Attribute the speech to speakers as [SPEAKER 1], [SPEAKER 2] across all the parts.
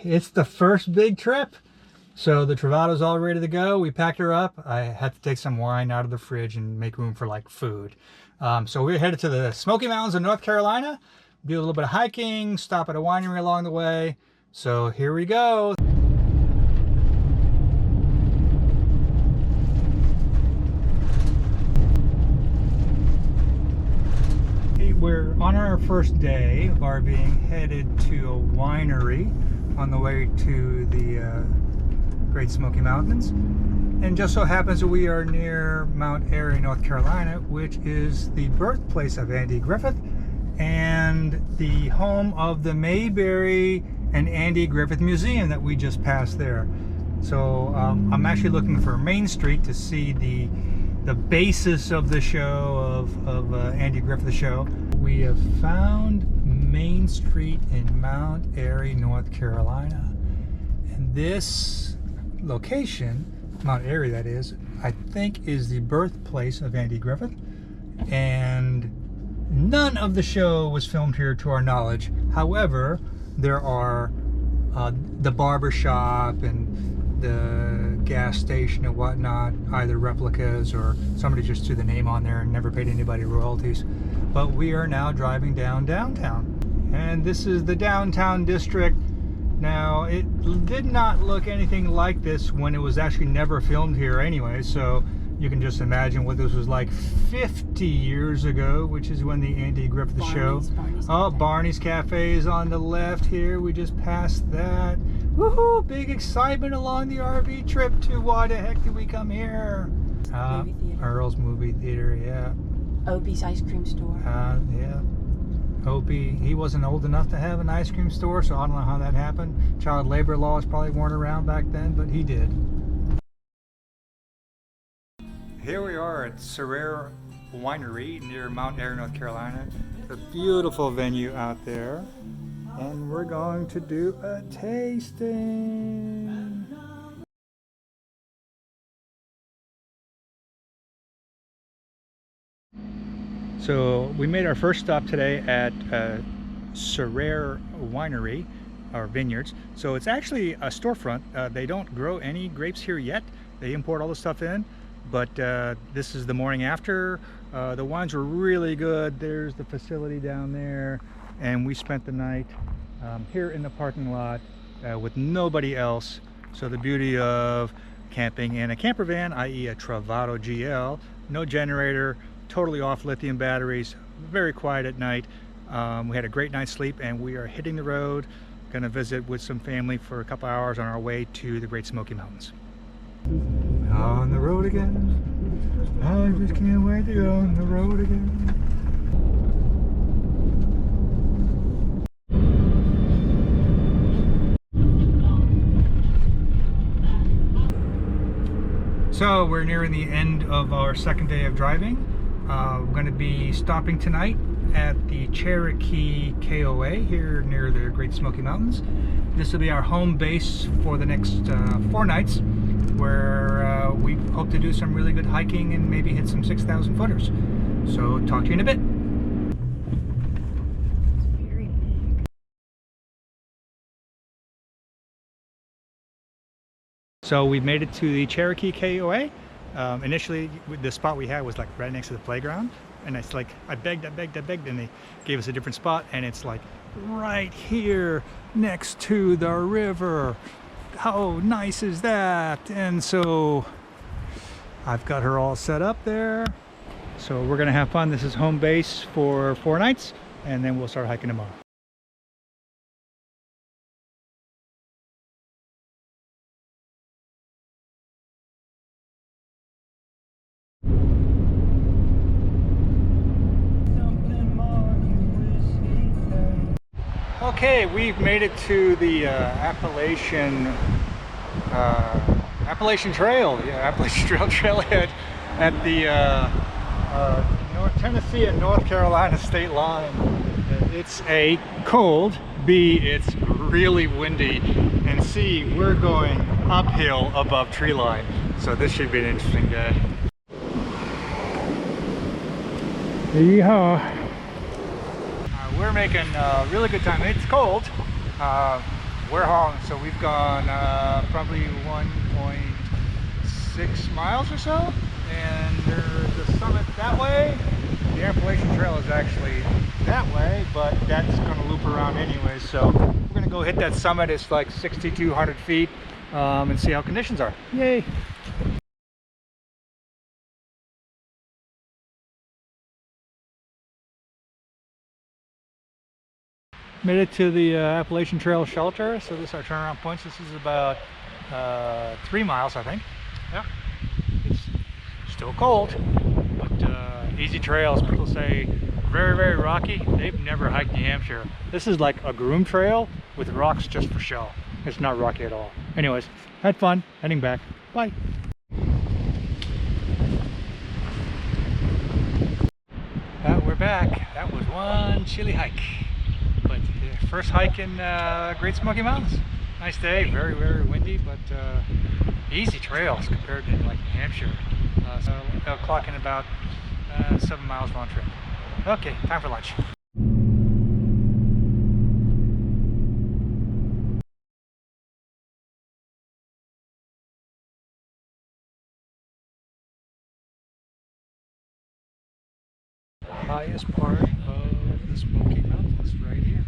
[SPEAKER 1] it's the first big trip. So the Travato's all ready to go. We packed her up. I had to take some wine out of the fridge and make room for like food. So we're headed to the Smoky Mountains of North Carolina, do a little bit of hiking, stop at a winery along the way. So here we go. We're on our first day of RVing, headed to a winery on the way to the Great Smoky Mountains. And just so happens that we are near Mount Airy, North Carolina, which is the birthplace of Andy Griffith and the home of the Mayberry and Andy Griffith Museum that we just passed there. So I'm actually looking for Main Street to see the basis of the show, of Andy Griffith's show. We have found Main Street in Mount Airy, North Carolina. And this location, Mount Airy that is, I think is the birthplace of Andy Griffith. And none of the show was filmed here to our knowledge. However, there are the barber shop and the gas station and whatnot, either replicas or somebody just threw the name on there and never paid anybody royalties. But we are now driving downtown, and this is the downtown district. Now, it did not look anything like this when it was actually never filmed here anyway, so you can just imagine what this was like 50 years ago, which is when the Andy Griffith show. Barney's Cafe is on the left here. We just passed that. Woohoo! Big excitement along the RV trip to why the heck did we come here?
[SPEAKER 2] Movie theater.
[SPEAKER 1] Earl's Movie Theater, yeah.
[SPEAKER 2] Opie's ice cream store.
[SPEAKER 1] Yeah. Opie, he wasn't old enough to have an ice cream store, so I don't know how that happened. Child labor laws probably weren't around back then, but he did. Here we are at Sarer Winery near Mount Airy, North Carolina. It's a beautiful venue out there. And we're going to do a tasting. So we made our first stop today at Sarer Winery, or vineyards. So it's actually a storefront. They don't grow any grapes here yet. They import all the stuff in. But this is the morning after. The wines were really good. There's the facility down there. And we spent the night here in the parking lot with nobody else. So the beauty of camping in a camper van, i.e. a Travato GL, no generator, totally off lithium batteries, very quiet at night. We had a great night's sleep, and we are hitting the road, gonna visit with some family for a couple hours on our way to the Great Smoky Mountains. On the road again. I just can't wait to go on the road again. So we're nearing the end of our second day of driving. We're going to be stopping tonight at the Cherokee KOA here near the Great Smoky Mountains. This will be our home base for the next 4 nights, where we hope to do some really good hiking and maybe hit some 6,000 footers. So talk to you in a bit. So we've made it to the Cherokee KOA. Initially, the spot we had was like right next to the playground, and it's like I begged, and they gave us a different spot, and it's like right here next to the river. How nice is that? And so I've got her all set up there. So we're gonna have fun. This is home base for 4 nights, and then we'll start hiking tomorrow. Okay, we've made it to the Appalachian Trail. Yeah, Appalachian Trail trailhead at the North Tennessee and North Carolina state line. It's A, cold, B, it's really windy, and C, we're going uphill above tree line. So this should be an interesting day. Yeehaw! We're making really good time. It's cold. we're hauling. So we've gone probably 1.6 miles or so, and there's a summit that way. The Appalachian Trail is actually that way, but that's going to loop around anyway. So we're going to go hit that summit. It's like 6,200 feet, and see how conditions are. Yay! Made it to the Appalachian Trail shelter. So this is our turnaround points. This is about 3 miles, I think. Yeah, it's still cold, but easy trails. People say very, very rocky. They've never hiked New Hampshire. This is like a groomed trail with rocks just for show. It's not rocky at all. Anyways, had fun. Heading back. Bye. We're back. That was one chilly hike. But first hike in Great Smoky Mountains. Nice day, very, very windy, but easy trails compared to like New Hampshire. So I'll clock in about 7 miles round trip. Okay, time for lunch. Highest part of the Smoky Mountains right here.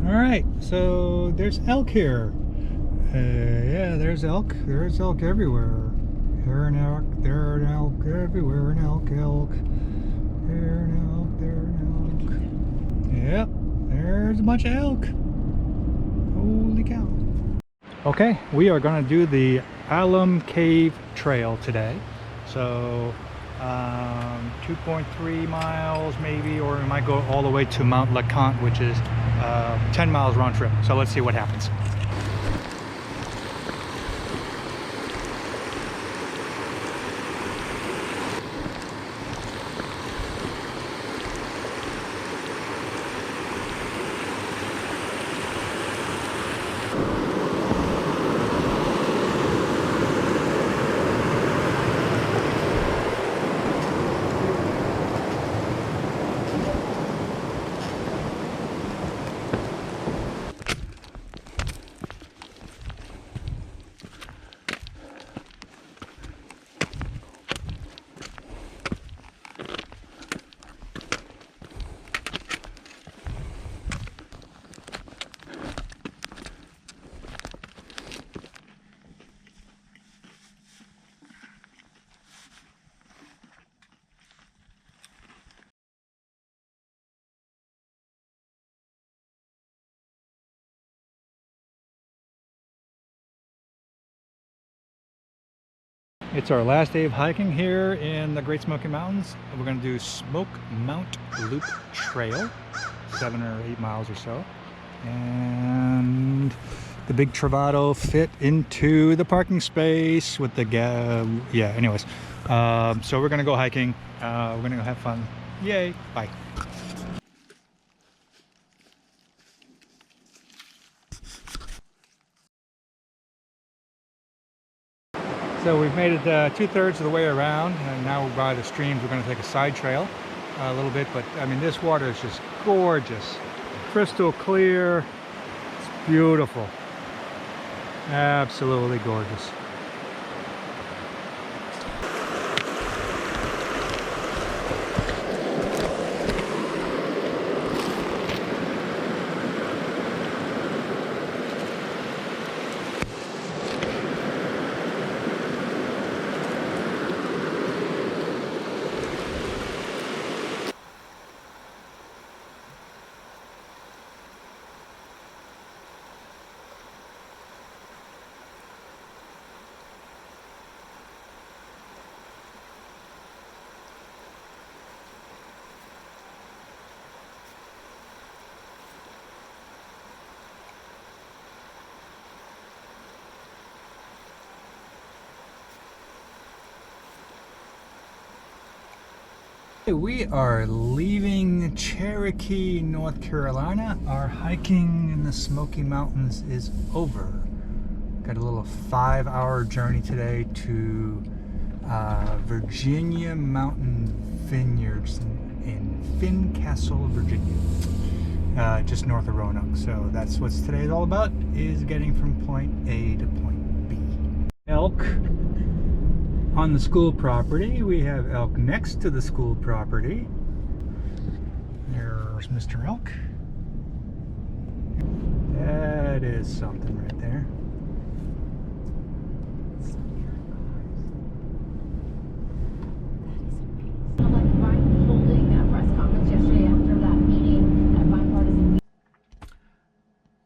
[SPEAKER 1] Alright, so there's elk here. Yeah, there's elk. There's elk everywhere. Here an elk, there an elk, everywhere an elk, elk. There an elk, there an elk. Yep, there's a bunch of elk. Holy cow. Okay, we are going to do the Alum Cave Trail today. So 2.3 miles maybe, or we might go all the way to Mount LeConte, which is 10 miles round trip. So let's see what happens. It's our last day of hiking here in the Great Smoky Mountains. We're going to do Smoke Mount Loop Trail, 7 or 8 miles or so. And the big Travato fit into the parking space with the yeah, anyways. So we're going to go hiking. We're going to go have fun. Yay. Bye. So we've made it 2/3 of the way around, and now we're by the streams. We're going to take a side trail a little bit, but I mean, this water is just gorgeous, crystal clear. It's beautiful, absolutely gorgeous. We are leaving Cherokee, North Carolina. Our hiking in the Smoky Mountains is over. Got a little 5-hour journey today to Virginia Mountain Vineyards in Fincastle, Virginia, just north of Roanoke. So that's what today is all about, is getting from point A to point B. Elk on the school property. We have elk next to the school property. There's Mr. Elk. That is something right there.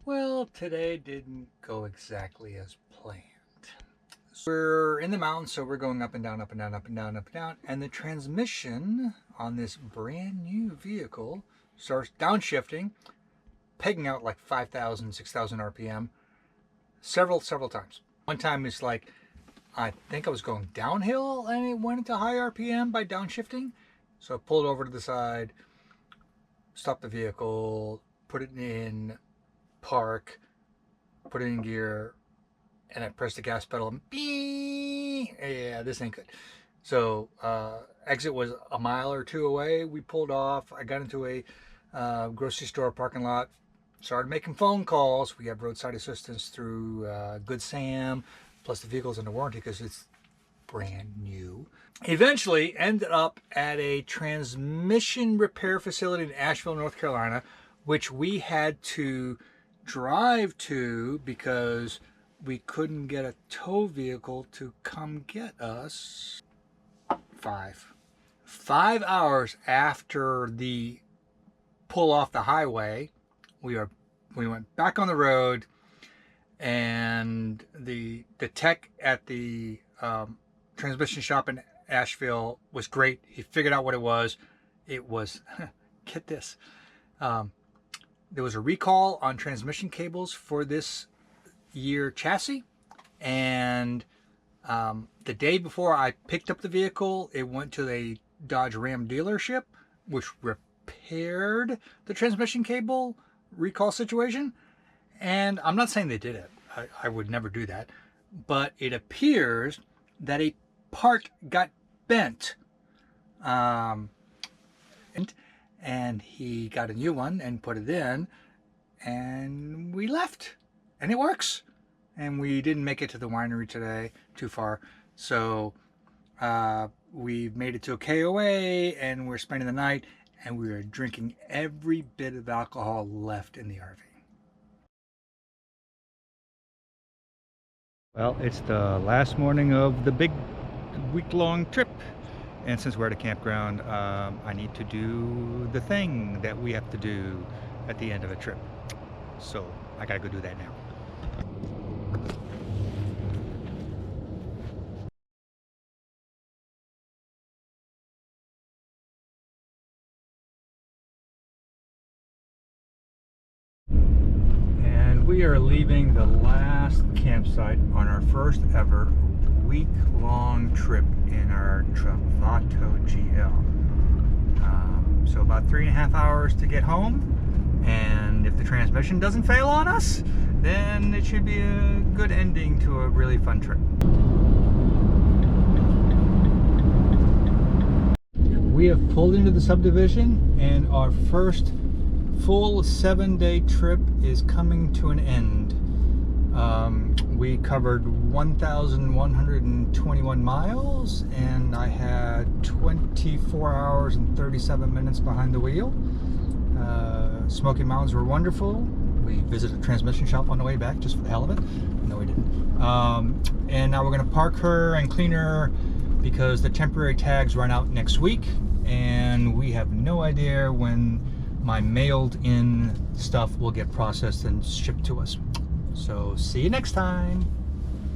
[SPEAKER 1] Well, today didn't go exactly as planned. We're in the mountains, so we're going up and down, up and down, up and down, up and down, and the transmission on this brand new vehicle starts downshifting, pegging out like 5,000, 6,000 RPM several times. One time it's like, I think I was going downhill and it went into high RPM by downshifting. So I pulled over to the side, stopped the vehicle, put it in park, put it in gear, and I pressed the gas pedal and beep, yeah, this ain't good. So exit was a mile or two away. We pulled off. I got into a grocery store parking lot, started making phone calls. We have roadside assistance through Good Sam, plus the vehicle's under warranty because it's brand new. Eventually ended up at a transmission repair facility in Asheville, North Carolina, which we had to drive to because we couldn't get a tow vehicle to come get us. 5 hours after the pull off the highway, we went back on the road, and the tech at the transmission shop in Asheville was great. He figured out what it was. It was, get this, there was a recall on transmission cables for this year chassis, and the day before I picked up the vehicle, it went to a Dodge Ram dealership, which repaired the transmission cable recall situation. And I'm not saying they did it. I would never do that. But it appears that a part got bent. And he got a new one and put it in. And we left. And it works. And we didn't make it to the winery today, too far. So we made it to a KOA, and we're spending the night, and we are drinking every bit of alcohol left in the RV. Well, it's the last morning of the big week-long trip. And since we're at a campground, I need to do the thing that we have to do at the end of a trip. So I gotta go do that now. We are leaving the last campsite on our first ever week-long trip in our Travato GL. So about 3.5 hours to get home, and if the transmission doesn't fail on us, then it should be a good ending to a really fun trip. We have pulled into the subdivision, and our first full 7-day trip is coming to an end. We covered 1,121 miles, and I had 24 hours and 37 minutes behind the wheel. Smoky Mountains were wonderful. We visited a transmission shop on the way back just for the hell of it. No, we didn't. And now we're going to park her and clean her because the temporary tags run out next week, and we have no idea when my mailed in stuff will get processed and shipped to us. So see you next time.